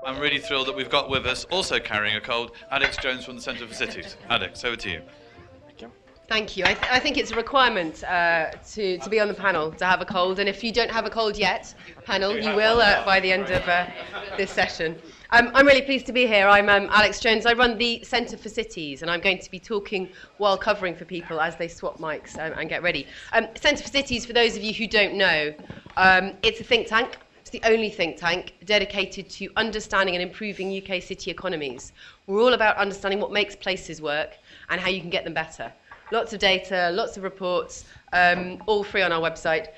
I'm really thrilled that we've got with us, also carrying a cold, Alex Jones from the Centre for Cities. Alex, over to you. Thank you. I think it's a requirement to be on the panel to have a cold, and if you don't have a cold yet, panel, you will by the end of this session. I'm really pleased to be here. I'm Alex Jones. I run the Centre for Cities, and I'm going to be talking while covering for people as they swap mics and get ready. Centre for Cities, for those of you who don't know, it's a think tank. It's the only think tank dedicated to understanding and improving UK city economies. We're all about understanding what makes places work and how you can get them better. Lots of data, lots of reports, all free on our website.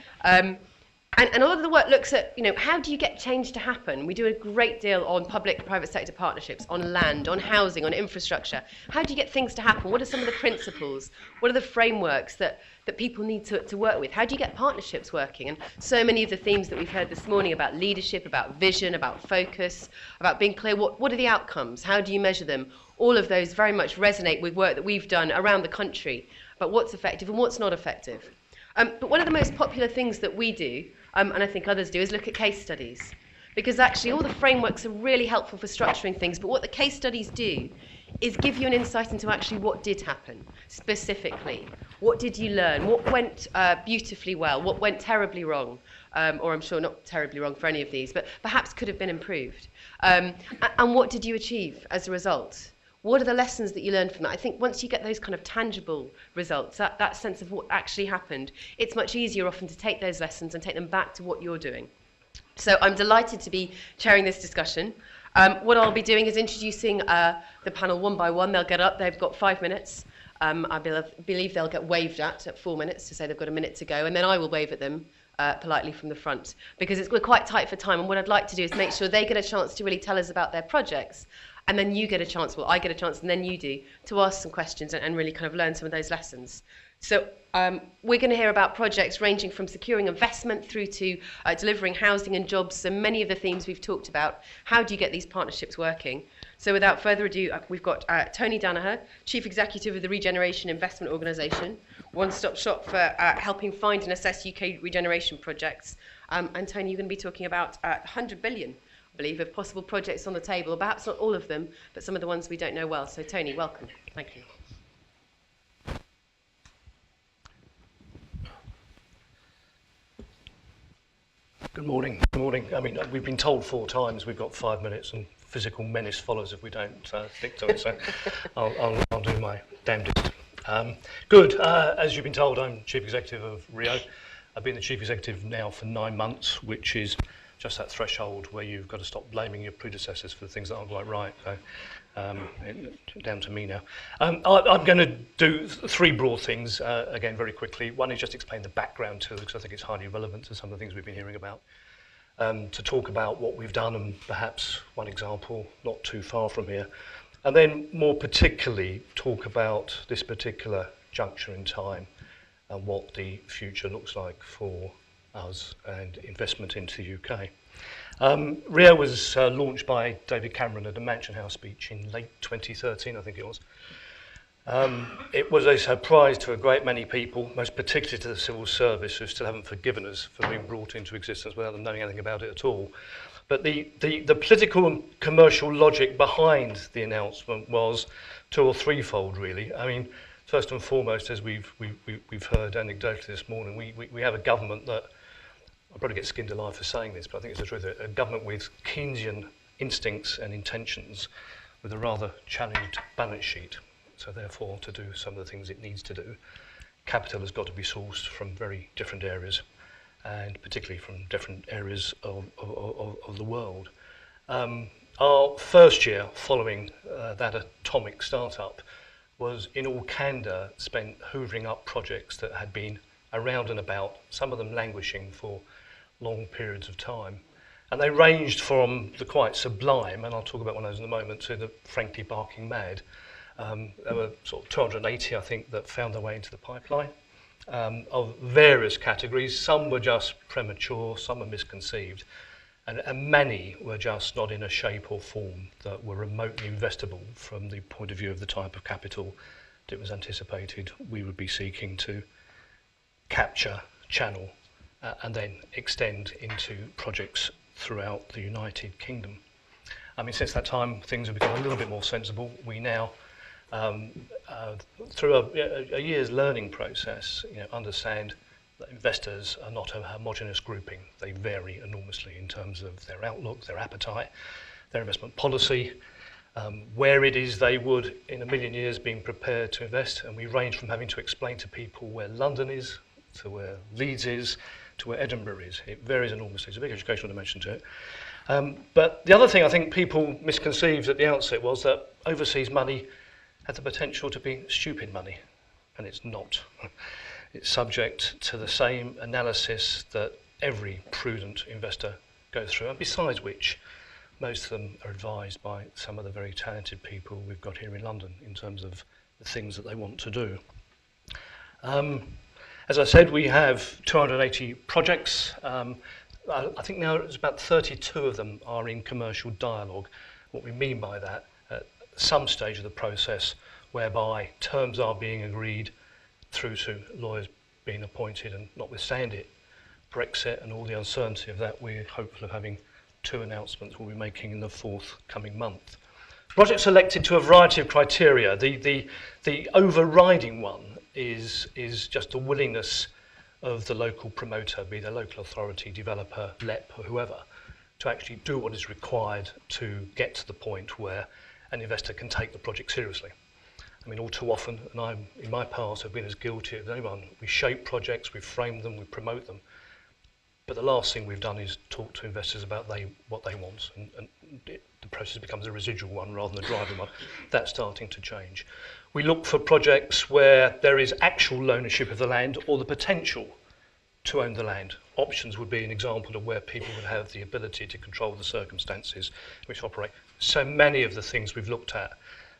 And a lot of the work looks at, how do you get change to happen? We do a great deal on public-private sector partnerships, on land, on housing, on infrastructure. How do you get things to happen? What are some of the principles? What are the frameworks that people need to work with? How do you get partnerships working? And so many of the themes that we've heard this morning about leadership, about vision, about focus, about being clear, what are the outcomes? How do you measure them? All of those very much resonate with work that we've done around the country about what's effective and what's not effective. But one of the most popular things that we do, and I think others do, is look at case studies. Because actually all the frameworks are really helpful for structuring things, but what the case studies do is give you an insight into actually what did happen, specifically. What did you learn? What went beautifully well? What went terribly wrong? Or I'm sure not terribly wrong for any of these, but perhaps could have been improved. And what did you achieve as a result? What are the lessons that you learned from that? I think once you get those kind of tangible results, that sense of what actually happened, it's much easier often to take those lessons and take them back to what you're doing. So I'm delighted to be chairing this discussion. What I'll be doing is introducing the panel one by one. They'll get up. They've got 5 minutes. I believe they'll get waved at 4 minutes to say they've got a minute to go, and then I will wave at them politely from the front, because we're quite tight for time, and what I'd like to do is make sure they get a chance to really tell us about their projects, and then you get a chance, well, I get a chance, and then you do, to ask some questions and really kind of learn some of those lessons. So we're going to hear about projects ranging from securing investment through to delivering housing and jobs, and many of the themes we've talked about. How do you get these partnerships working? So without further ado, we've got Tony Danaher, Chief Executive of the Regeneration Investment Organisation, one-stop shop for helping find and assess UK regeneration projects. And Tony, you're going to be talking about 100 billion, I believe, of possible projects on the table, or perhaps not all of them, but some of the ones we don't know well. So Tony, welcome. Thank you. Good morning. Good morning. I mean, we've been told 4 times we've got 5 minutes, and physical menace follows if we don't stick to it. So I'll do my damnedest. Good. As you've been told, I'm Chief Executive of Rio. I've been the Chief Executive now for 9 months, which is just that threshold where you've got to stop blaming your predecessors for the things that aren't quite right. So down to me now. I'm going to do 3 broad things, again, very quickly. One is just explain the background to it, because I think it's highly relevant to some of the things we've been hearing about. To talk about what we've done and perhaps one example not too far from here. And then more particularly talk about this particular juncture in time and what the future looks like for us and investment into the UK. Rio was launched by David Cameron at a Mansion House speech in late 2013, I think it was. It was a surprise to a great many people, most particularly to the civil service, who still haven't forgiven us for being brought into existence without them knowing anything about it at all. But the political and commercial logic behind the announcement was 2 or 3-fold, really. I mean, first and foremost, as we've heard anecdotally this morning, we have a government that, I'll probably get skinned alive for saying this, but I think it's the truth, a government with Keynesian instincts and intentions, with a rather challenged balance sheet. So therefore, to do some of the things it needs to do, capital has got to be sourced from very different areas, and particularly from different areas of the world. Our first year following that atomic startup was, in all candour, spent hoovering up projects that had been around and about, some of them languishing for long periods of time. And they ranged from the quite sublime, and I'll talk about one of those in a moment, to the frankly barking mad. There were sort of 280, I think, that found their way into the pipeline of various categories. Some were just premature, some were misconceived, and many were just not in a shape or form that were remotely investable from the point of view of the type of capital that was anticipated we would be seeking to capture, channel, and then extend into projects throughout the United Kingdom. I mean, since that time, things have become a little bit more sensible. We now, through a year's learning process, understand that investors are not a homogeneous grouping. They vary enormously in terms of their outlook, their appetite, their investment policy, where it is they would, in a million years, be prepared to invest. And we range from having to explain to people where London is, to where Leeds is, to where Edinburgh is. It varies enormously. It's a big educational dimension to it. But the other thing I think people misconceived at the outset was that overseas money had the potential to be stupid money, and it's not. It's subject to the same analysis that every prudent investor goes through, and besides which, most of them are advised by some of the very talented people we've got here in London in terms of the things that they want to do. As I said, we have 280 projects. I think now it's about 32 of them are in commercial dialogue. What we mean by that, at some stage of the process whereby terms are being agreed through to lawyers being appointed, and notwithstanding Brexit and all the uncertainty of that, we're hopeful of having 2 announcements we'll be making in the forthcoming month. Projects selected to a variety of criteria. The overriding one is just the willingness of the local promoter, be the local authority, developer, LEP, or whoever, to actually do what is required to get to the point where an investor can take the project seriously. I mean, all too often, and I, in my past, have been as guilty as anyone, we shape projects, we frame them, we promote them, but the last thing we've done is talk to investors about what they want, and the process becomes a residual one rather than a driving one. That's starting to change. We look for projects where there is actual ownership of the land or the potential to own the land. Options would be an example of where people would have the ability to control the circumstances which operate. So many of the things we've looked at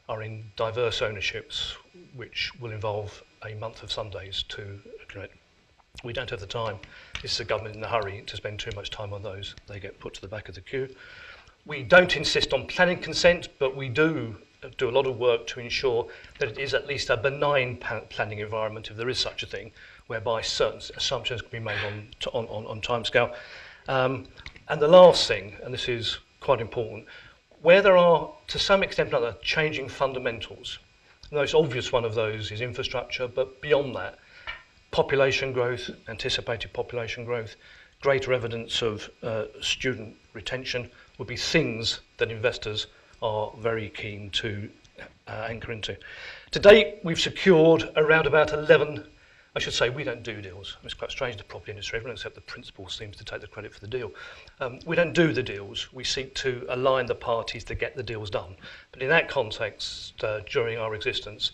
are in diverse ownerships, which will involve a month of Sundays to commit. We don't have the time. This is a government in a hurry to spend too much time on those. They get put to the back of the queue. We don't insist on planning consent, but we do a lot of work to ensure that it is at least a benign planning environment, if there is such a thing, whereby certain assumptions can be made on timescale. And the last thing, and this is quite important, where there are, to some extent or another, changing fundamentals. The most obvious one of those is infrastructure, but beyond that, population growth, anticipated population growth, greater evidence of student retention would be things that investors are very keen to anchor into. To date, we've secured around about 11, I should say we don't do deals. It's quite strange, the property industry, everyone except the principal seems to take the credit for the deal. We don't do the deals. We seek to align the parties to get the deals done. But in that context, during our existence,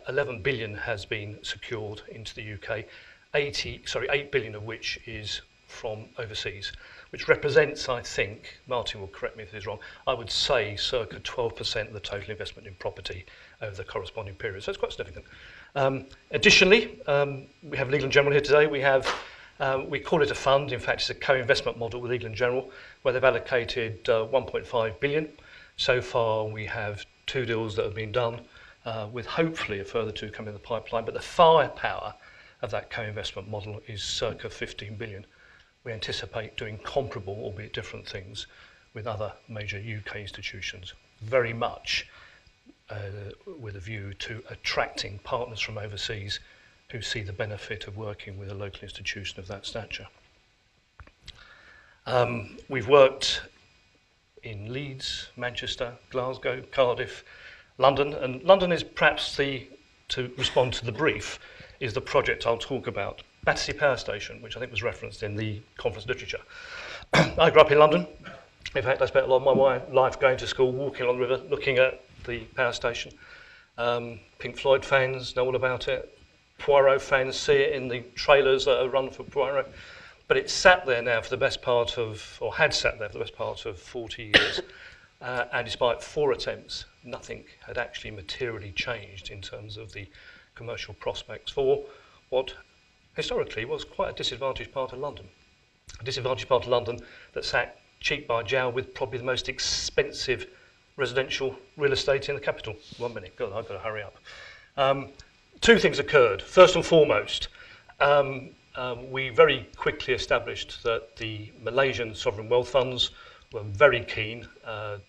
11 billion has been secured into the UK, 8 billion of which is from overseas, which represents, I think, Martin will correct me if this is wrong, I would say circa 12% of the total investment in property over the corresponding period. So it's quite significant. Additionally, we have Legal & General here today. We call it a fund. In fact, it's a co-investment model with Legal & General, where they've allocated 1.5 billion. So far, we have 2 deals that have been done, with hopefully a further 2 coming in the pipeline. But the firepower of that co-investment model is circa 15 billion. We anticipate doing comparable, albeit different things, with other major UK institutions, very much with a view to attracting partners from overseas who see the benefit of working with a local institution of that stature. We've worked in Leeds, Manchester, Glasgow, Cardiff, London, and London is perhaps to respond to the brief, is the project I'll talk about. Battersea Power Station, which I think was referenced in the conference literature. I grew up in London. In fact, I spent a lot of my life going to school, walking along the river, looking at the power station. Pink Floyd fans know all about it. Poirot fans see it in the trailers that are run for Poirot. But it's sat there now for the best part of, or had sat there for the best part of 40 years. And despite 4 attempts, nothing had actually materially changed in terms of the commercial prospects for what historically was quite a disadvantaged part of London. A disadvantaged part of London that sat cheek by jowl with probably the most expensive residential real estate in the capital. 1 minute, God, I've got to hurry up. 2 things occurred. First and foremost, we very quickly established that the Malaysian sovereign wealth funds were very keen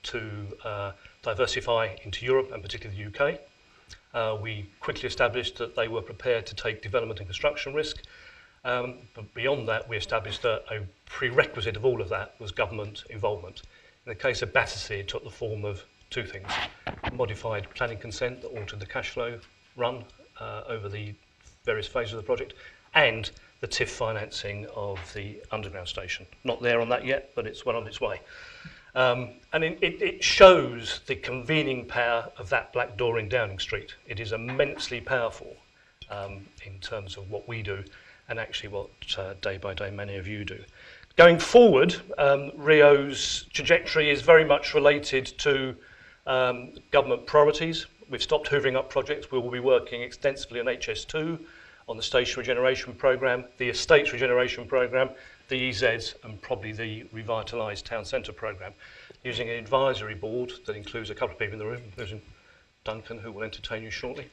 to diversify into Europe and particularly the UK. We quickly established that they were prepared to take development and construction risk. But beyond that, we established that a prerequisite of all of that was government involvement. In the case of Battersea, it took the form of two things: modified planning consent that altered the cash flow run over the various phases of the project, and the TIF financing of the underground station. Not there on that yet, but it's well on its way. And it shows the convening power of that black door in Downing Street. It is immensely powerful in terms of what we do, and actually what day by day many of you do. Going forward, Rio's trajectory is very much related to government priorities. We've stopped hoovering up projects. We will be working extensively on HS2, on the station regeneration programme, the estates regeneration programme, the EZs, and probably the revitalised town centre programme, using an advisory board that includes a couple of people in the room, including Duncan, who will entertain you shortly,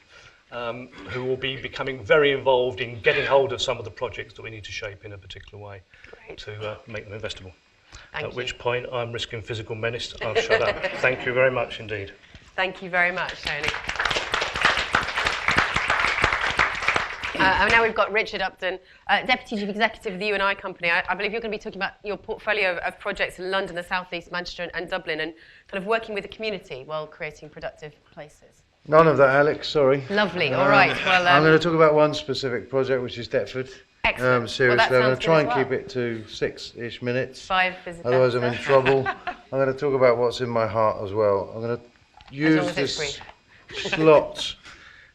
who will be becoming very involved in getting hold of some of the projects that we need to shape in a particular way to make them investable. At which point I'm risking physical menace. I'll shut up. Thank you very much indeed. Thank you very much, Tony. And now we've got Richard Upton, Deputy Chief Executive of the U&I Company. I believe you're going to be talking about your portfolio of projects in London, the South East, Manchester and Dublin, and kind of working with the community while creating productive places. None of that, Alex, sorry. Lovely, all right. Well, I'm going to talk about one specific project, which is Deptford. Excellent. Seriously, well, I'm going to try and keep it to 6-ish minutes. 5 visitors. Otherwise I'm in trouble. I'm going to talk about what's in my heart as well. I'm going to use this slot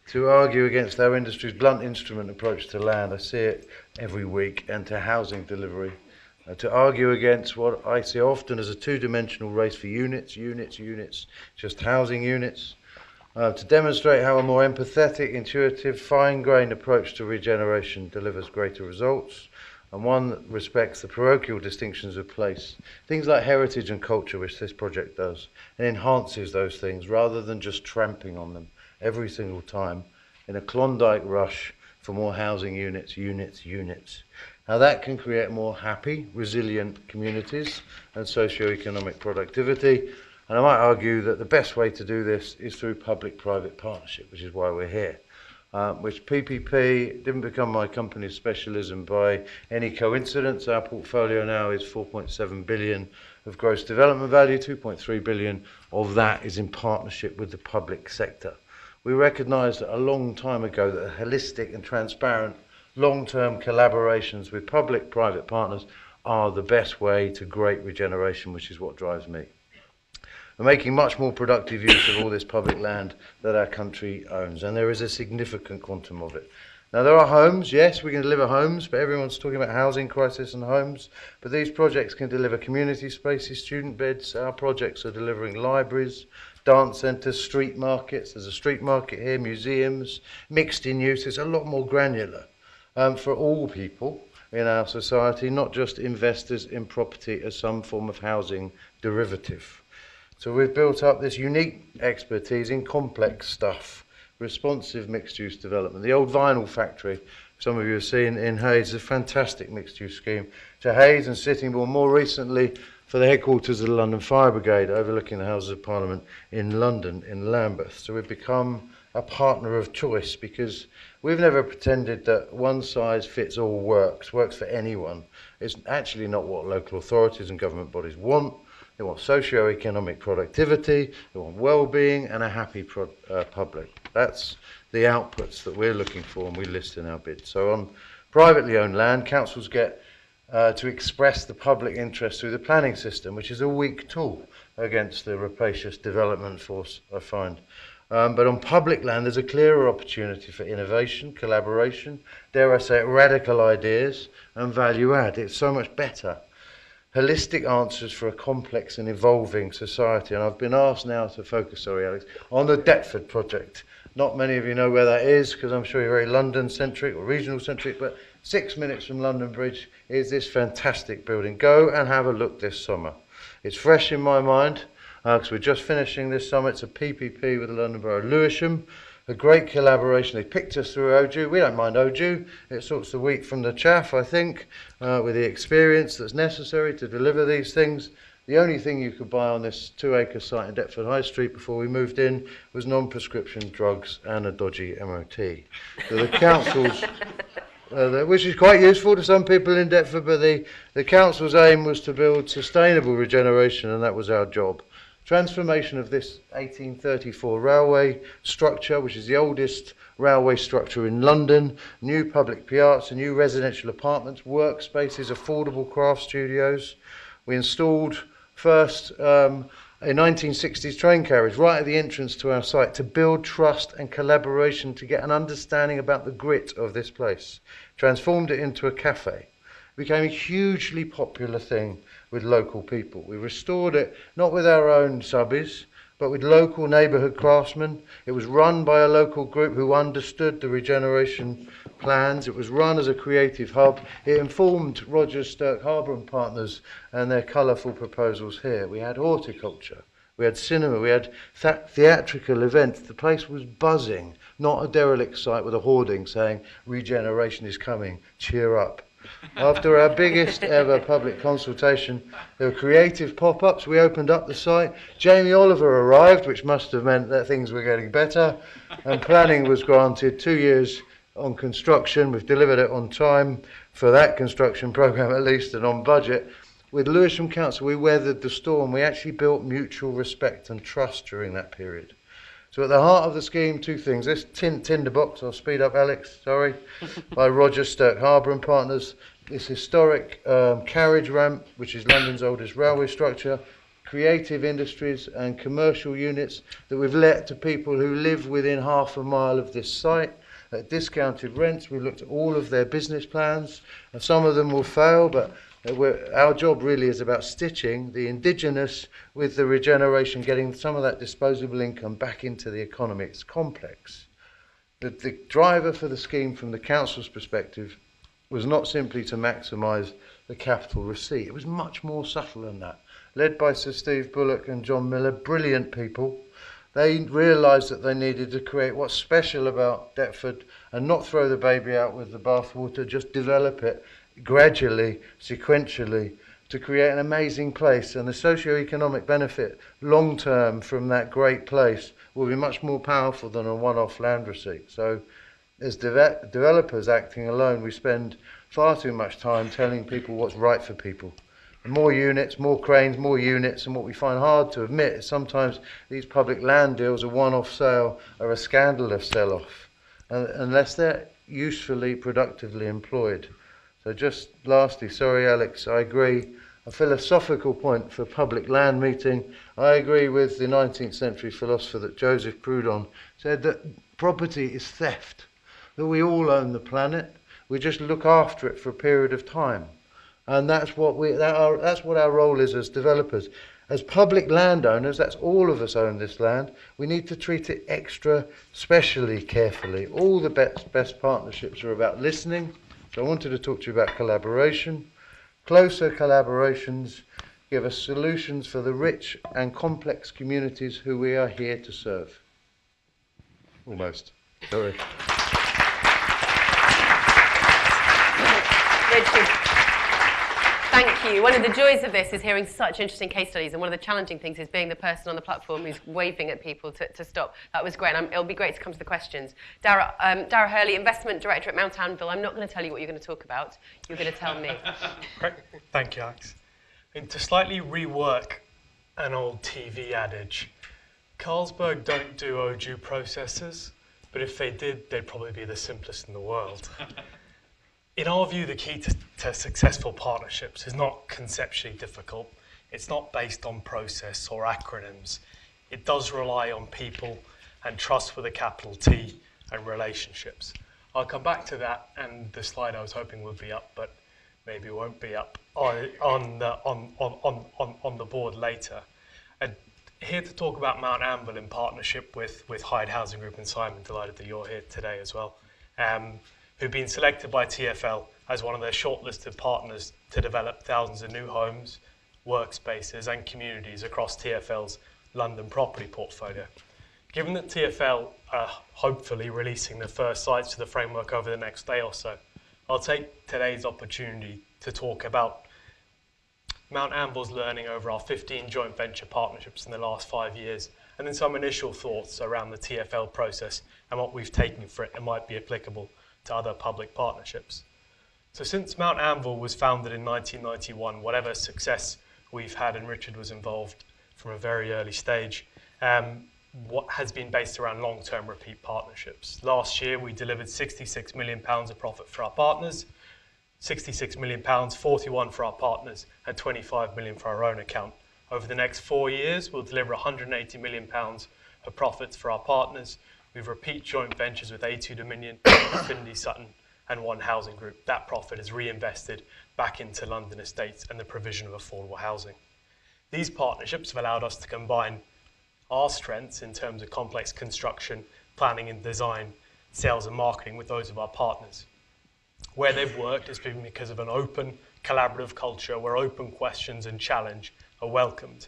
to argue against our industry's blunt instrument approach to land. I see it every week, and to housing delivery. To argue against what I see often as a two-dimensional race for units, just housing units. To demonstrate how a more empathetic, intuitive, fine-grained approach to regeneration delivers greater results, and one that respects the parochial distinctions of place, things like heritage and culture, which this project does, and enhances those things rather than just tramping on them every single time in a Klondike rush for more housing units. Now that can create more happy, resilient communities and socio-economic productivity. And I might argue that the best way to do this is through public-private partnership, which is why we're here. Which PPP didn't become my company's specialism by any coincidence. Our portfolio now is 4.7 billion of gross development value, 2.3 billion of that is in partnership with the public sector. We recognised a long time ago that holistic and transparent long-term collaborations with public-private partners are the best way to great regeneration, which is what drives me. We're making much more productive use of all this public land that our country owns, and there is a significant quantum of it. Now, there are homes, yes, we can deliver homes, but everyone's talking about housing crisis and homes, but these projects can deliver community spaces, student beds. Our projects are delivering libraries, dance centres, street markets. There's a street market here, museums, mixed in use. It's a lot more granular for all people in our society, not just investors in property as some form of housing derivative. So we've built up this unique expertise in complex stuff, responsive mixed-use development. The old vinyl factory, some of you have seen in Hayes, is a fantastic mixed-use scheme. To Hayes and Sittingbourne, more recently for the headquarters of the London Fire Brigade, overlooking the Houses of Parliament in London, in Lambeth. So we've become a partner of choice because we've never pretended that one size fits all works for anyone. It's actually not what local authorities and government bodies want. They want socio-economic productivity, they want well-being and a happy public. That's the outputs that we're looking for and we list in our bid. So on privately owned land, councils get to express the public interest through the planning system, which is a weak tool against the rapacious development force, I find. But on public land, there's a clearer opportunity for innovation, collaboration, dare I say it, radical ideas and value add. It's so much better. Holistic answers for a complex and evolving society. And I've been asked now to focus, sorry Alex, on the Deptford project. Not many of you know where that is because I'm sure you're very London-centric or regional-centric, but 6 minutes from London Bridge is this fantastic building. Go and have a look this summer. It's fresh in my mind because we're just finishing this summer. It's a PPP with the London Borough of Lewisham. A great collaboration. They picked us through OJU. We don't mind OJU. It sorts the wheat from the chaff, I think, with the experience that's necessary to deliver these things. The only thing you could buy on this 2-acre site in Deptford High Street before we moved in was non-prescription drugs and a dodgy MOT. So the council's, which is quite useful to some people in Deptford, but the council's aim was to build sustainable regeneration, and that was our job. Transformation of this 1834 railway structure, which is the oldest railway structure in London, new public piazza, new residential apartments, workspaces, affordable craft studios. We installed first a 1960s train carriage right at the entrance to our site to build trust and collaboration, to get an understanding about the grit of this place. Transformed it into a cafe. It became a hugely popular thing with local people. We restored it not with our own subbies, but with local neighbourhood craftsmen. It was run by a local group who understood the regeneration plans. It was run as a creative hub. It informed Rogers, Stirk, Harbour and Partners and their colourful proposals here. We had horticulture, we had cinema, we had theatrical events. The place was buzzing, not a derelict site with a hoarding saying, regeneration is coming, cheer up. After our biggest ever public consultation, there were creative pop-ups. We opened up the site. Jamie Oliver arrived, which must have meant that things were getting better, and planning was granted 2 years on construction. We've delivered it on time for that construction programme at least, and on budget. With Lewisham Council, we weathered the storm. We actually built mutual respect and trust during that period. So at the heart of the scheme, two things. This tinderbox, I'll speed up Alex, sorry, by Rogers, Stirk, Harbour and Partners. This historic carriage ramp, which is London's oldest railway structure. Creative industries and commercial units that we've let to people who live within half a mile of this site at discounted rents. We looked at all of their business plans, and some of them will fail, but our job really is about stitching the indigenous with the regeneration, getting some of that disposable income back into the economy. It's complex. The driver for the scheme from the council's perspective was not simply to maximise the capital receipt. It was much more subtle than that. Led by Sir Steve Bullock and John Miller, brilliant people, they realised that they needed to create what's special about Deptford and not throw the baby out with the bathwater, just develop it gradually, sequentially, to create an amazing place. And the socio-economic benefit long term from that great place will be much more powerful than a one-off land receipt. So as developers acting alone, we spend far too much time telling people what's right for people. And more units, more cranes, more units, and what we find hard to admit is sometimes these public land deals, a one-off sale, are a scandalous sell-off, unless they're usefully, productively employed. So just lastly, sorry Alex, I agree, a philosophical point for public land meeting. I agree with the 19th century philosopher that Joseph Proudhon said that property is theft, that we all own the planet, we just look after it for a period of time. And that's what our role is as developers. As public landowners, that's all of us own this land. We need to treat it extra specially carefully. All the best partnerships are about listening. So I wanted to talk to you about collaboration. Closer collaborations give us solutions for the rich and complex communities who we are here to serve. Almost. Sorry. Richard, thank you. One of the joys of this is hearing such interesting case studies, and one of the challenging things is being the person on the platform who's waving at people to stop. That was great. It'll be great to come to the questions. Dara Hurley, Investment Director at Mounttownville. I'm not going to tell you what you're going to talk about. You're going to tell me. Great. Thank you, Alex. And to slightly rework an old TV adage, Carlsberg don't do au jus processes, but if they did, they'd probably be the simplest in the world. In our view, the key to successful partnerships is not conceptually difficult. It's not based on process or acronyms. It does rely on people and trust with a capital T and relationships. I'll come back to that and the slide I was hoping would be up, but maybe won't be up on the board later. Here to talk about Mounttownville in partnership with Hyde Housing Group and Simon. Delighted that you're here today as well. Who've been selected by TfL as one of their shortlisted partners to develop thousands of new homes, workspaces and communities across TfL's London property portfolio. Given that TfL are hopefully releasing the first sites to the framework over the next day or so, I'll take today's opportunity to talk about Mounttownville's learning over our 15 joint venture partnerships in the last 5 years, and then some initial thoughts around the TfL process and what we've taken for it and might be applicable to other public partnerships. So since Mounttownville was founded in 1991, whatever success we've had, and Richard was involved from a very early stage, what has been based around long-term repeat partnerships. Last year, we delivered £66 million of profit for our partners, £66 million, 41 for our partners, and 25 million for our own account. Over the next 4 years, we'll deliver £180 million of profits for our partners. We've repeat joint ventures with A2 Dominion, Affinity Sutton, and One Housing Group. That profit is reinvested back into London estates and the provision of affordable housing. These partnerships have allowed us to combine our strengths in terms of complex construction, planning and design, sales and marketing with those of our partners. Where they've worked has been because of an open, collaborative culture where open questions and challenge are welcomed.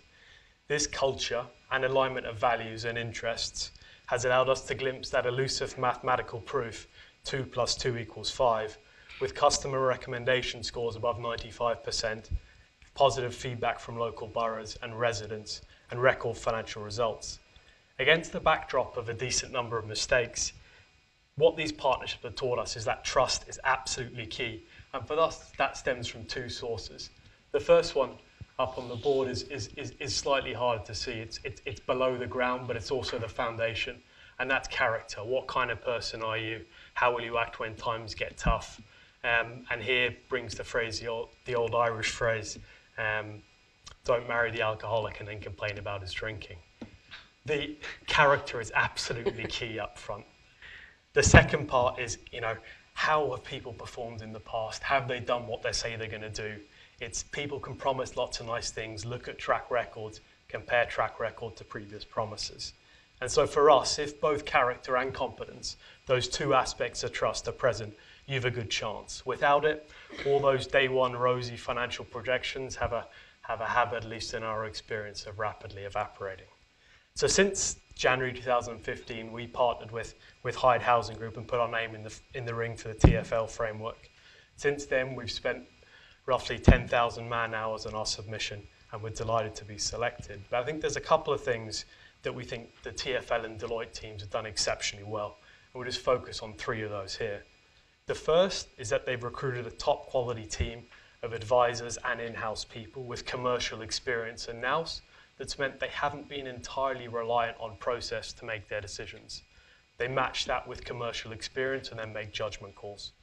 This culture and alignment of values and interests has allowed us to glimpse that elusive mathematical proof 2 + 2 = 5, with customer recommendation scores above 95%, positive feedback from local boroughs and residents, and record financial results. Against the backdrop of a decent number of mistakes, what these partnerships have taught us is that trust is absolutely key. And for us, that stems from 2 sources. The first one up on the board is slightly harder to see. It's below the ground, but it's also the foundation. And that's character. What kind of person are you? How will you act when times get tough? And here brings the phrase, the old Irish phrase, don't marry the alcoholic and then complain about his drinking. The character is absolutely key up front. The second part is, how have people performed in the past? Have they done what they say they're going to do? It's people can promise lots of nice things, look at track records, compare track record to previous promises. And so for us, if both character and competence, those 2 aspects of trust are present, you have a good chance. Without it, all those day one rosy financial projections have a habit, at least in our experience, of rapidly evaporating. So since January 2015, we partnered with Hyde Housing Group and put our name in the ring for the TfL framework. Since then, we've spent roughly 10,000 man-hours on our submission, and we're delighted to be selected. But I think there's a couple of things that we think the TfL and Deloitte teams have done exceptionally well, and we'll just focus on 3 of those here. The first is that they've recruited a top quality team of advisors and in-house people with commercial experience and nous that's meant they haven't been entirely reliant on process to make their decisions. They match that with commercial experience and then make judgment calls.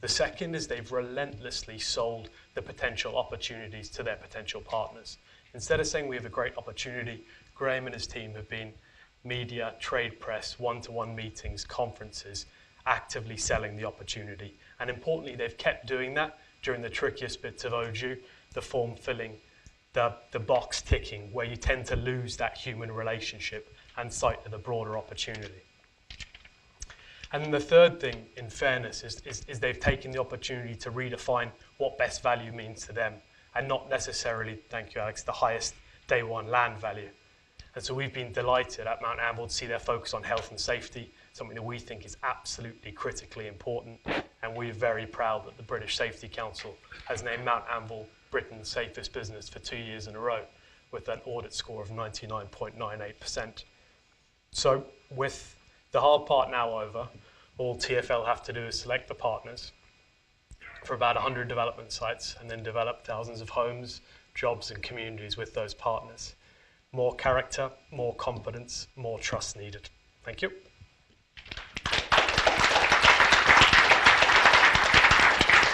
The second is they've relentlessly sold the potential opportunities to their potential partners. Instead of saying we have a great opportunity, Graham and his team have been media, trade press, one-to-one meetings, conferences, actively selling the opportunity. And importantly, they've kept doing that during the trickiest bits of OJU, the form filling, the box ticking, where you tend to lose that human relationship and sight of the broader opportunity. And then the third thing, in fairness, is they've taken the opportunity to redefine what best value means to them, and not necessarily, thank you Alex, the highest day one land value. And so we've been delighted at Mounttownville to see their focus on health and safety, something that we think is absolutely critically important. And we're very proud that the British Safety Council has named Mounttownville Britain's safest business for 2 years in a row, with an audit score of 99.98%. So with the hard part now over, all TfL have to do is select the partners for about 100 development sites and then develop thousands of homes, jobs and communities with those partners. More character, more competence, more trust needed. Thank you.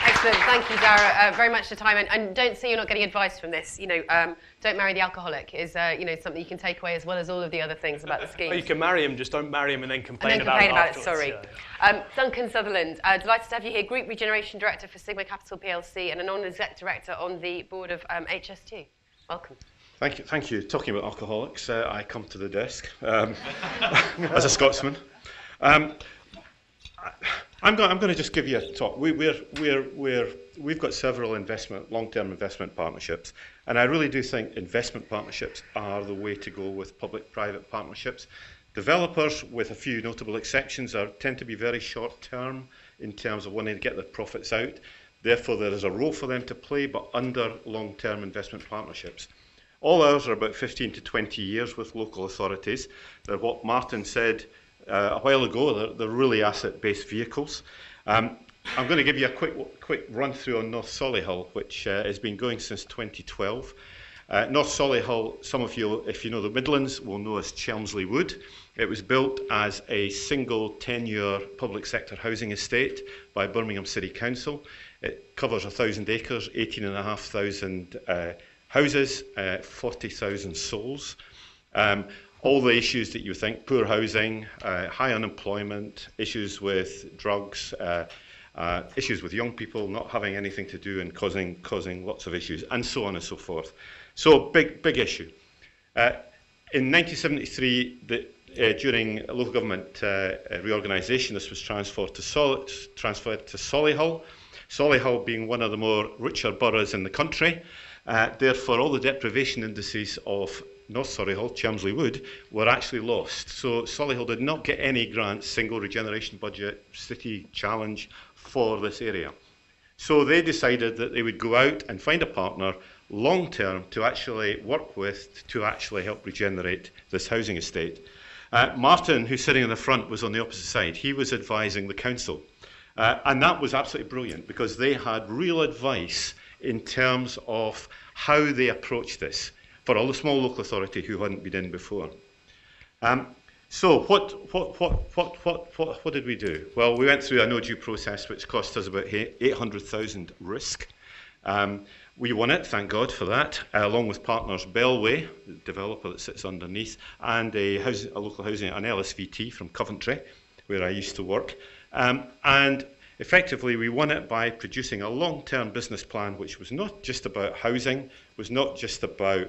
Excellent. Thank you, Dara, very much for your time. And don't say you're not getting advice from this. Don't marry the alcoholic is something you can take away, as well as all of the other things about the scheme. Well, you can marry him, just don't marry him and then complain about it Sorry. Yeah. Duncan Sutherland, delighted to have you here, Group Regeneration Director for Sigma Capital PLC and a non-exec director on the board of HS2. Welcome. Thank you. Talking about alcoholics, I come to the desk as a Scotsman. I'm going to just give you a talk. We've got several long-term investment partnerships, and I really do think investment partnerships are the way to go with public-private partnerships. Developers, with a few notable exceptions, tend to be very short-term in terms of wanting to get their profits out. Therefore, there is a role for them to play, but under long-term investment partnerships. All ours are about 15 to 20 years with local authorities. They're what Martin said a while ago, they're really asset-based vehicles. I'm going to give you a quick run-through on North Solihull, which has been going since 2012. North Solihull, some of you, if you know the Midlands, will know as Chelmsley Wood. It was built as a single 10-year public sector housing estate by Birmingham City Council. It covers 1,000 acres, 18,500 houses, 40,000 souls. All the issues that you think, poor housing, high unemployment, issues with drugs, issues with young people not having anything to do and causing lots of issues, and so on and so forth. So big issue. In 1973, during local government reorganisation, this was transferred to Solihull. Solihull being one of the more richer boroughs in the country. Therefore, all the deprivation indices of North Solihull, Chelmsley Wood, were actually lost. So Solihull did not get any grants, single regeneration budget, city challenge for this area. So they decided that they would go out and find a partner long term to actually work with to actually help regenerate this housing estate. Martin, who's sitting in the front, was on the opposite side. He was advising the council. And that was absolutely brilliant because they had real advice in terms of how they approached this for all the small local authority who hadn't been in before. So what did we do? Well, we went through a no-due process which cost us about 800,000 risk. We won it, thank God for that, along with partners Bellway, the developer that sits underneath, and a local housing, an LSVT from Coventry, where I used to work. And effectively, we won it by producing a long-term business plan, which was not just about housing, was not just about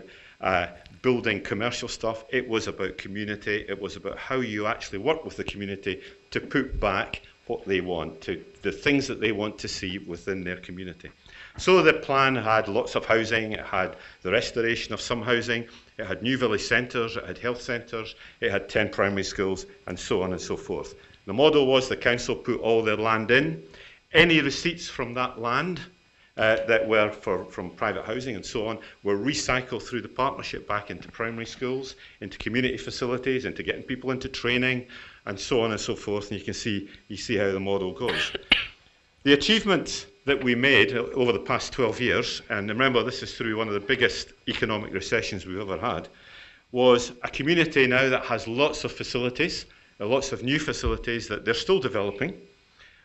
building commercial stuff. It was about community. It was about how you actually work with the community to put back what they want, to the things that they want to see within their community. So the plan had lots of housing. It had the restoration of some housing. It had new village centres. It had health centres. It had 10 primary schools, and so on and so forth. The model was the council put all their land in. Any receipts from that land that were from private housing and so on were recycled through the partnership back into primary schools, into community facilities, into getting people into training, and so on and so forth. And you see how the model goes. The achievement that we made over the past 12 years, and remember this is through one of the biggest economic recessions we've ever had, was a community now that has lots of facilities, lots of new facilities that they're still developing,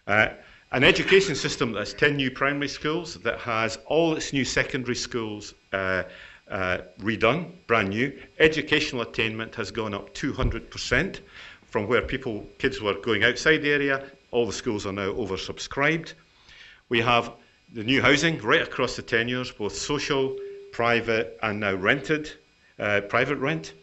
an education system that has 10 new primary schools, that has all its new secondary schools redone, brand new. Educational attainment has gone up 200% from where kids were going outside the area. All the schools are now oversubscribed. We have the new housing right across the tenures, both social, private, and now rented, private rent.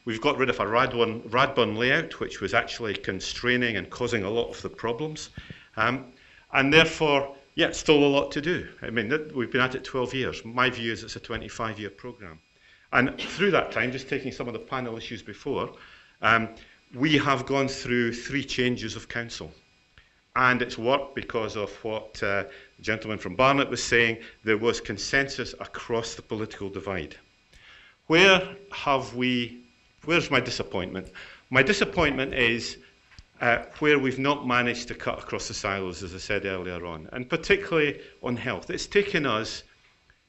We've got rid of a Radburn layout, which was actually constraining and causing a lot of the problems. And therefore, yeah, still a lot to do. I mean, we've been at it 12 years. My view is it's a 25-year programme. And through that time, just taking some of the panel issues before, we have gone through 3 changes of council. And it's worked because of what the gentleman from Barnet was saying. There was consensus across the political divide. Where's my disappointment? My disappointment is where we've not managed to cut across the silos, as I said earlier on, and particularly on health. It's taken us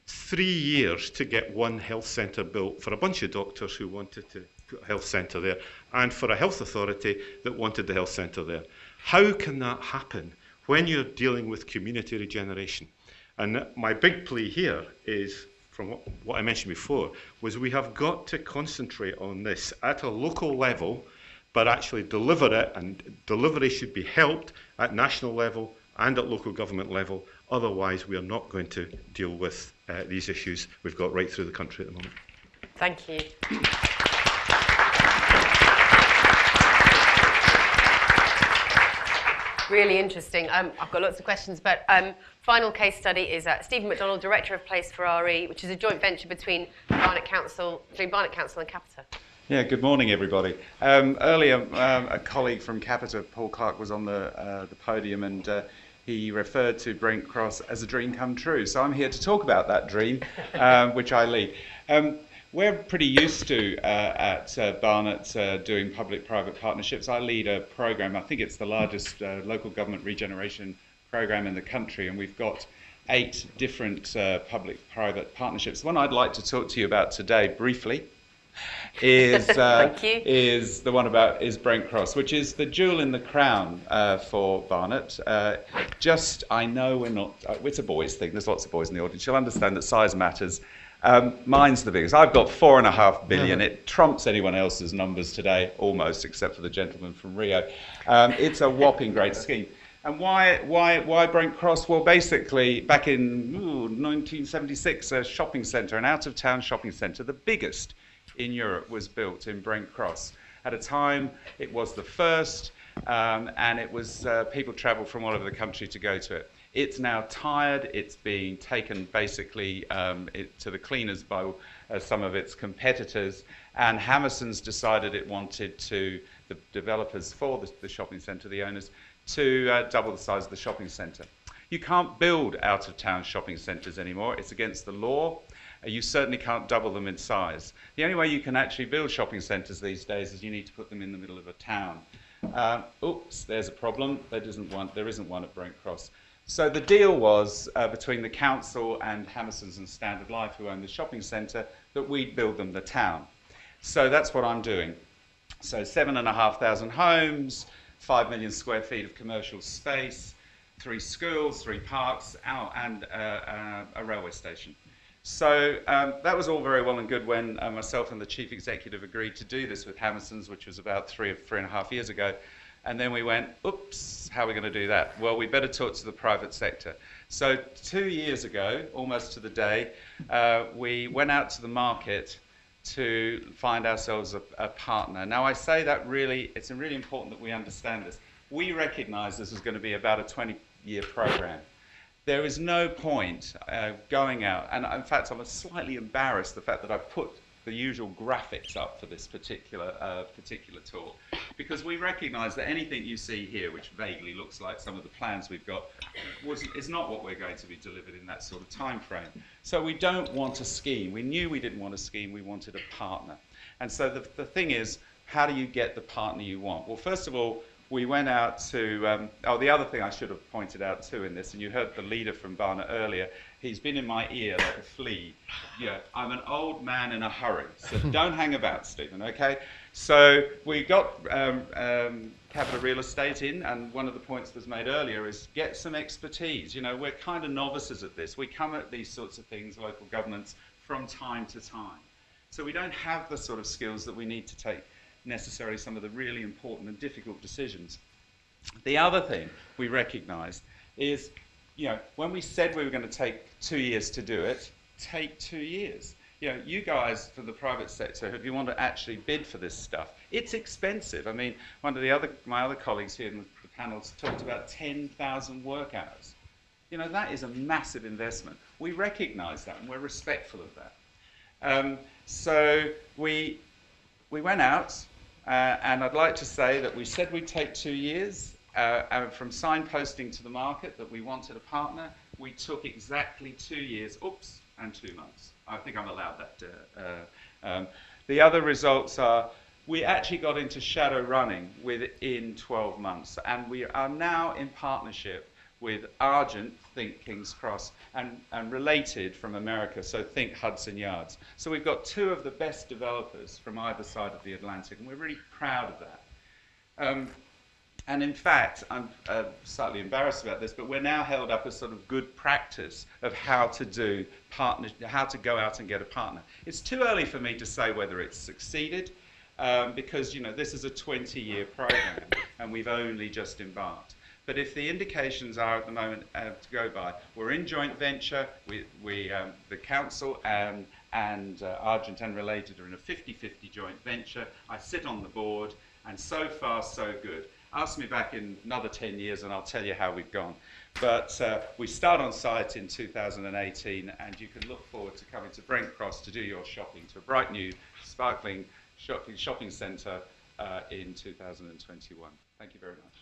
3 years to get one health centre built for a bunch of doctors who wanted to put a health centre there, and for a health authority that wanted the health centre there. How can that happen when you're dealing with community regeneration? And my big plea here is, from what I mentioned before, was we have got to concentrate on this at a local level, but actually deliver it, and delivery should be helped at national level and at local government level. Otherwise, we are not going to deal with these issues we've got right through the country at the moment. Thank you. Really interesting. I've got lots of questions, but final case study is Stephen McDonald, Director of Place Ferrari, which is a joint venture between Barnet Council and Capita. Yeah, good morning, everybody. Earlier, a colleague from Capita, Paul Clark, was on the podium, and he referred to Brent Cross as a dream come true. So I'm here to talk about that dream, which I lead. We're pretty used to at Barnet doing public-private partnerships. I lead a program, I think it's the largest local government regeneration program in the country, and we've got 8 different public-private partnerships. The one I'd like to talk to you about today briefly is the one about Brent Cross, which is the jewel in the crown for Barnet. I know we're not, it's a boys thing, there's lots of boys in the audience, you'll understand that size matters. Mine's the biggest. I've got 4.5 billion. It trumps anyone else's numbers today, almost, except for the gentleman from Rio. It's a whopping great scheme. And why Brent Cross? Well, basically, back in 1976, a shopping centre, an out-of-town shopping centre, the biggest in Europe, was built in Brent Cross. At a time, it was the first, and it was people travelled from all over the country to go to it. It's now tired. It's being taken basically to the cleaners by some of its competitors. And Hammerson's decided it wanted to, the developers for the shopping centre, the owners, to double the size of the shopping centre. You can't build out-of-town shopping centres anymore. It's against the law. You certainly can't double them in size. The only way you can actually build shopping centres these days is you need to put them in the middle of a town. Oops, there's a problem. There isn't one at Brent Cross. So the deal was between the council and Hammerson's and Standard Life, who own the shopping centre, that we'd build them the town. So that's what I'm doing. So 7,500 homes, 5 million square feet of commercial space, 3 schools, 3 parks, and a railway station. So that was all very well and good when myself and the chief executive agreed to do this with Hammerson's, which was about 3.5 years ago. And then we went, oops, how are we going to do that? Well, we better talk to the private sector. So 2 years ago, almost to the day, we went out to the market to find ourselves a partner. Now, I say that it's really important that we understand this. We recognise this is going to be about a 20-year program. There is no point going out, and in fact, I'm slightly embarrassed the fact that I've put the usual graphics up for this particular talk, because we recognise that anything you see here, which vaguely looks like some of the plans we've got, is not what we're going to be delivered in that sort of time frame. So we don't want a scheme. We knew we didn't want a scheme. We wanted a partner. And so the thing is, how do you get the partner you want? Well, first of all, we went out to, the other thing I should have pointed out too in this, and you heard the leader from Barnet earlier, he's been in my ear like a flea. Yeah, I'm an old man in a hurry, so don't hang about, Stephen, okay? So we got Capital Real Estate in, and one of the points that was made earlier is get some expertise. You know, we're kind of novices at this. We come at these sorts of things, local governments, from time to time. So we don't have the sort of skills that we need to take necessarily some of the really important and difficult decisions. The other thing we recognised is, you know, when we said we were going to take 2 years to do it, take 2 years. You know, you guys from the private sector, if you want to actually bid for this stuff, it's expensive. I mean, one of my other colleagues here in the panels talked about 10,000 work hours. You know, that is a massive investment. We recognise that and we're respectful of that. So we went out, and I'd like to say that we said we'd take 2 years, and from signposting to the market that we wanted a partner, we took exactly 2 years, and 2 months. I think I'm allowed that. The other results are, we actually got into shadow running within 12 months, and we are now in partnership with Argent, think King's Cross, and Related from America, so think Hudson Yards. So we've got 2 of the best developers from either side of the Atlantic, and we're really proud of that. And in fact, I'm slightly embarrassed about this, but we're now held up as sort of good practice of how to do how to go out and get a partner. It's too early for me to say whether it's succeeded, because, you know, this is a 20-year program, and we've only just embarked. But if the indications are at the moment to go by, we're in joint venture. The council and Argent and Related are in a 50-50 joint venture. I sit on the board, and so far so good. Ask me back in another 10 years and I'll tell you how we've gone. But we start on site in 2018, and you can look forward to coming to Brent Cross to do your shopping, to a bright new, sparkling shopping centre in 2021. Thank you very much.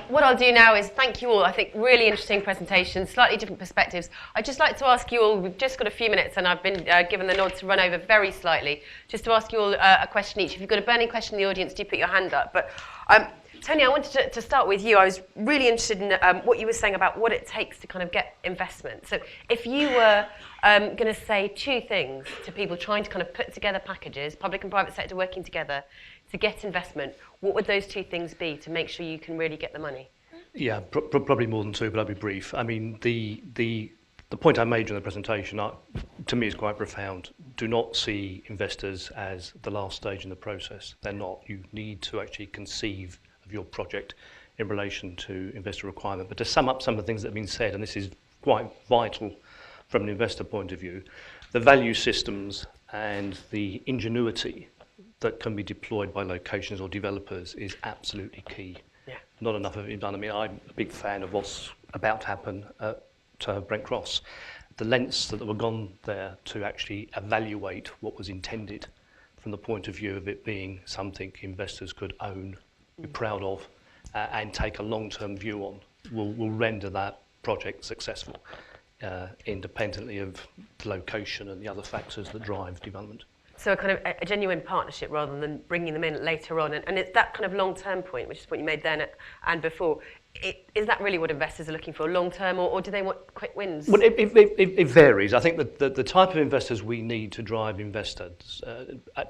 What I'll do now is thank you all. I think really interesting presentations, slightly different perspectives. I'd just like to ask you all, we've just got a few minutes and I've been given the nod to run over very slightly, just to ask you all a question each. If you've got a burning question in the audience, do put your hand up. But Tony, I wanted to start with you. I was really interested in what you were saying about what it takes to kind of get investment. So if you were going to say two things to people trying to kind of put together packages, public and private sector working together to get investment, what would those two things be to make sure you can really get the money? Yeah, probably more than two, but I'll be brief. I mean, the point I made during the presentation, to me, is quite profound. Do not see investors as the last stage in the process. They're not. You need to actually conceive of your project in relation to investor requirement. But to sum up some of the things that have been said, and this is quite vital from an investor point of view, the value systems and the ingenuity that can be deployed by locations or developers is absolutely key. Yeah. Not enough of it done. I mean, I'm a big fan of what's about to happen at Brent Cross. The lengths that were gone there to actually evaluate what was intended from the point of view of it being something investors could own, be proud of, and take a long-term view on will render that project successful, independently of the location and the other factors that drive development. So a kind of a genuine partnership rather than bringing them in later on. And it's that kind of long-term point, which is what you made then and before. Is that really what investors are looking for, long-term, or do they want quick wins? Well, it varies. I think that the type of investors we need to drive investors,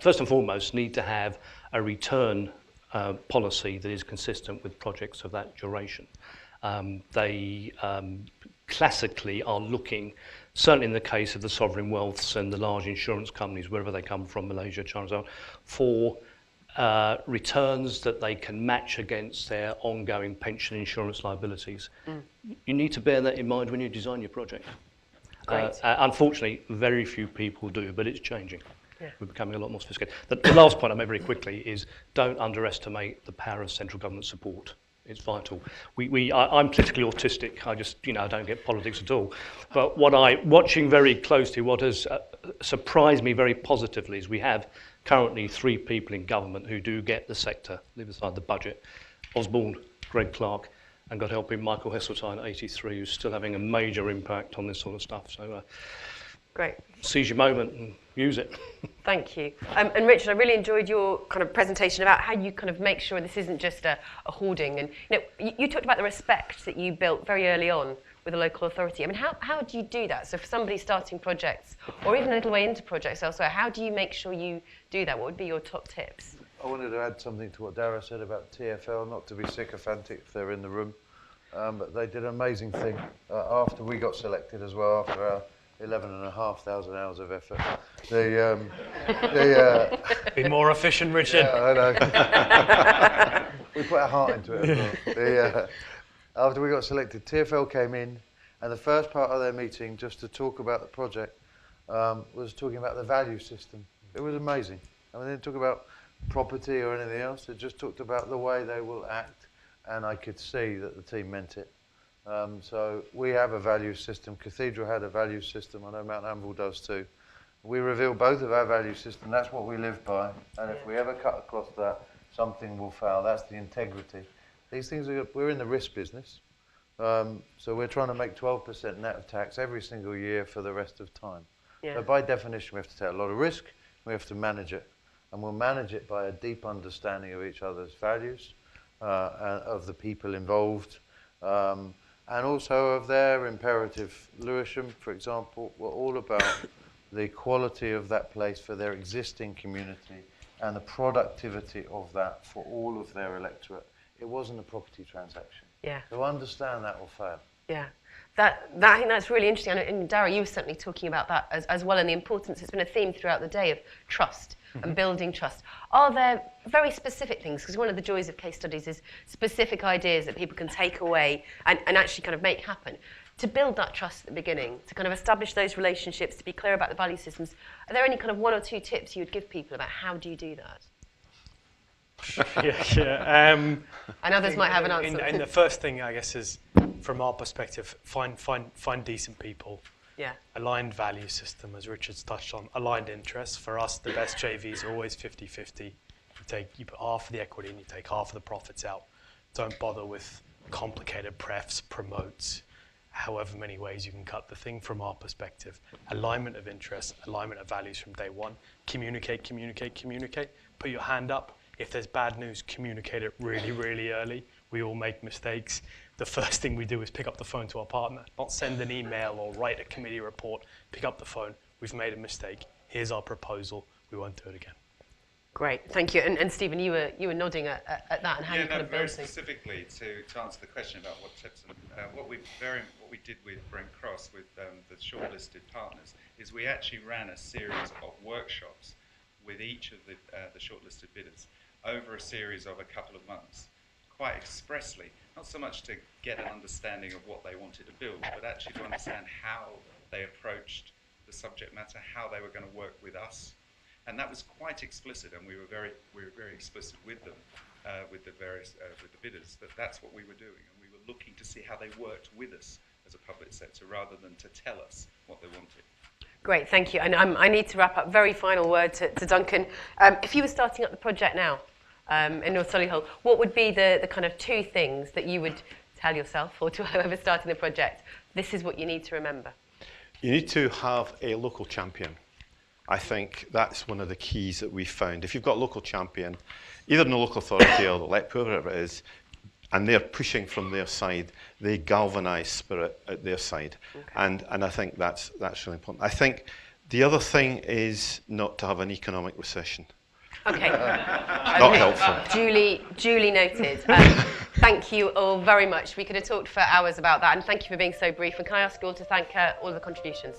first and foremost, need to have a return policy that is consistent with projects of that duration. They classically are looking, certainly in the case of the sovereign wealths and the large insurance companies, wherever they come from, Malaysia, China, so on, for returns that they can match against their ongoing pension insurance liabilities. You need to bear that in mind when you design your project. Unfortunately, very few people do, but it's changing. Yeah. We're becoming a lot more sophisticated. The last point I made very quickly is don't underestimate the power of central government support. It's vital. I'm politically autistic. I just, I don't get politics at all. But watching very closely, what has surprised me very positively is we have currently 3 people in government who do get the sector, leave aside the budget. Osborne, Greg Clark, and God help him, Michael Heseltine at 83, who's still having a major impact on this sort of stuff. So great. Seize your moment and use it. Thank you. And Richard, I really enjoyed your kind of presentation about how you kind of make sure this isn't just a hoarding. And you talked about the respect that you built very early on with the local authority. I mean, how do you do that? So for somebody starting projects, or even a little way into projects elsewhere, how do you make sure you do that? What would be your top tips? I wanted to add something to what Dara said about TfL, not to be sycophantic if they're in the room, but they did an amazing thing after we got selected as well, after our 11,500 hours of effort. Be more efficient, Richard. Yeah, I know. We put our heart into it as well. After we got selected, TfL came in, and the first part of their meeting, just to talk about the project, was talking about the value system. It was amazing. I mean, they didn't talk about property or anything else. They just talked about the way they will act, and I could see that the team meant it. So we have a value system. Cathedral had a value system. I know Mounttownville does too. We reveal both of our value system. That's what we live by. And if we ever cut across that, something will fail. That's the integrity. These things, we're in the risk business. So we're trying to make 12% net of tax every single year for the rest of time. Yeah. So by definition, we have to take a lot of risk. We have to manage it. And we'll manage it by a deep understanding of each other's values, and of the people involved, and also of their imperative. Lewisham, for example, were all about the quality of that place for their existing community and the productivity of that for all of their electorate. It wasn't a property transaction. Yeah. To understand that will fail. Yeah. I think that's really interesting. And Dara, you were certainly talking about that as well, and the importance, it's been a theme throughout the day, of trust and building trust. Are there very specific things, because one of the joys of case studies is specific ideas that people can take away and actually kind of make happen. To build that trust at the beginning, to kind of establish those relationships, to be clear about the value systems, are there any kind of 1 or 2 tips you would give people about how do you do that? And others might have an answer. And the first thing, I guess, is from our perspective, find decent people. Yeah. Aligned value system, as Richard's touched on. Aligned interests. For us, the best JVs are always 50-50. You put half of the equity and you take half of the profits out. don't bother with complicated prefs, promotes, however many ways you can cut the thing. From our perspective, alignment of interests, alignment of values from day one. Communicate, communicate, communicate. Put your hand up. If there's bad news, communicate it really, really early. We all make mistakes. The first thing we do is pick up the phone to our partner, not send an email or write a committee report. Pick up the phone. We've made a mistake. Here's our proposal. We won't do it again. Great, thank you. And Stephen, you were nodding at that and how you kind of very build things. specifically to answer the question about what tips and what we did with Brent Cross with the shortlisted partners is we actually ran a series of workshops with each of the shortlisted bidders over a series of a couple of months, quite expressly, not so much to get an understanding of what they wanted to build, but actually to understand how they approached the subject matter, how they were going to work with us. And that was quite explicit, and we were very explicit with them, with the bidders, that that's what we were doing, and we were looking to see how they worked with us as a public sector, rather than to tell us what they wanted. Great, thank you. And I need to wrap up. Very final word to Duncan. If you were starting up the project now in North Solihull, what would be the kind of 2 things that you would tell yourself or to whoever's starting the project? This is what you need to remember. You need to have a local champion. I think that's one of the keys that we've found. If you've got a local champion, either in the local authority or the LEP, whoever it is, and they're pushing from their side, they galvanise spirit at their side. Okay. And I think that's really important. I think the other thing is not to have an economic recession. Okay. Not helpful. Duly noted. Thank you all very much. We could have talked for hours about that, and thank you for being so brief. And can I ask you all to thank all of the contributions?